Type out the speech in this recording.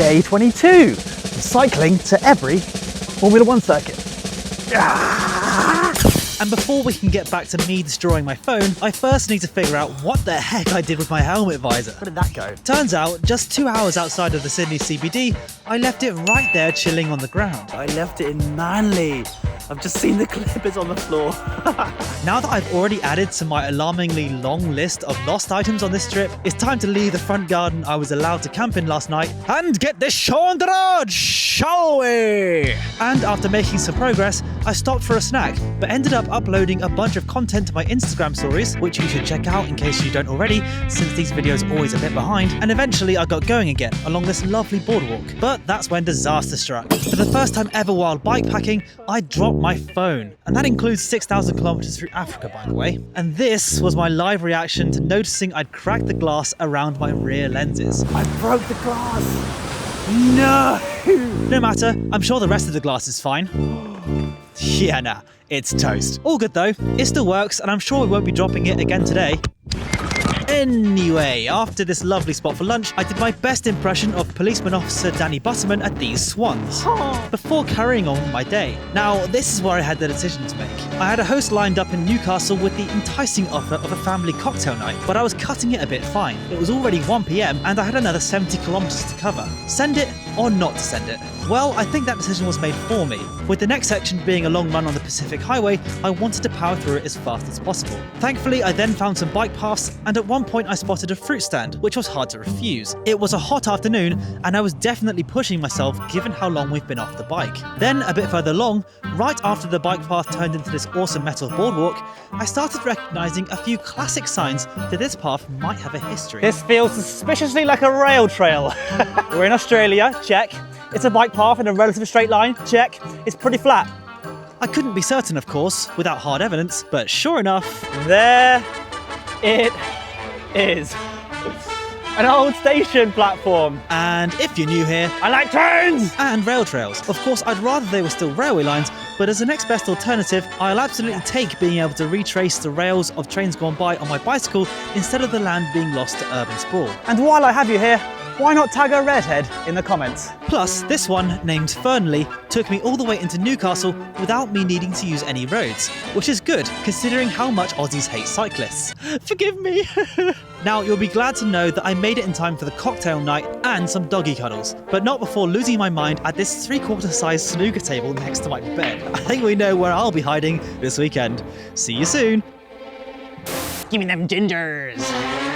Day 22, cycling to every Formula 1 circuit. And before we can get back to me destroying my phone, I first need to figure out what the heck I did with my helmet visor. Where did that go? Turns out, just 2 hours outside of the Sydney CBD, I left it right there chilling on the ground. I left it in Manly. I've just seen the clippers on the floor. Now that I've already added to my alarmingly long list of lost items on this trip, it's time to leave the front garden I was allowed to camp in last night and get this show on the road, shall we? And after making some progress, I stopped for a snack, but ended up uploading a bunch of content to my Instagram stories, which you should check out in case you don't already, since these videos are always a bit behind, and eventually I got going again along this lovely boardwalk. But that's when disaster struck. For the first time ever while bikepacking, I dropped my phone, and that includes 6,000 kilometers through Africa, by the way. And this was my live reaction to noticing I'd cracked the glass around my rear lenses. I broke the glass. No! No matter, I'm sure the rest of the glass is fine. Yeah, nah, it's toast. All good though, it still works, and I'm sure we won't be dropping it again today. Anyway, after this lovely spot for lunch, I did my best impression of policeman officer Danny Butterman at these swans, before carrying on with my day. Now, this is where I had the decision to make. I had a host lined up in Newcastle with the enticing offer of a family cocktail night, but I was cutting it a bit fine. It was already 1 PM and I had another 70 kilometers to cover. Send it or not to send it? Well, I think that decision was made for me. With the next section being a long run on the Pacific Highway, I wanted to power through it as fast as possible. Thankfully, I then found some bike paths, and at one point I spotted a fruit stand, which was hard to refuse. It was a hot afternoon, and I was definitely pushing myself given how long we've been off the bike. Then, a bit further along, right after the bike path turned into this awesome metal boardwalk, I started recognizing a few classic signs that this path might have a history. This feels suspiciously like a rail trail. We're in Australia, check. It's a bike path in a relatively straight line, check. It's pretty flat. I couldn't be certain, of course, without hard evidence, but sure enough, there it is. An old station platform. And if you're new here, I like trains! And rail trails. Of course, I'd rather they were still railway lines, but as the next best alternative, I'll absolutely take being able to retrace the rails of trains gone by on my bicycle instead of the land being lost to urban sprawl. And while I have you here, why not tag a redhead in the comments? Plus, this one, named Fernley, took me all the way into Newcastle without me needing to use any roads, which is good considering how much Aussies hate cyclists. Forgive me. Now, you'll be glad to know that I made it in time for the cocktail night and some doggy cuddles, but not before losing my mind at this 3/4 size snooker table next to my bed. I think we know where I'll be hiding this weekend. See you soon. Give me them gingers.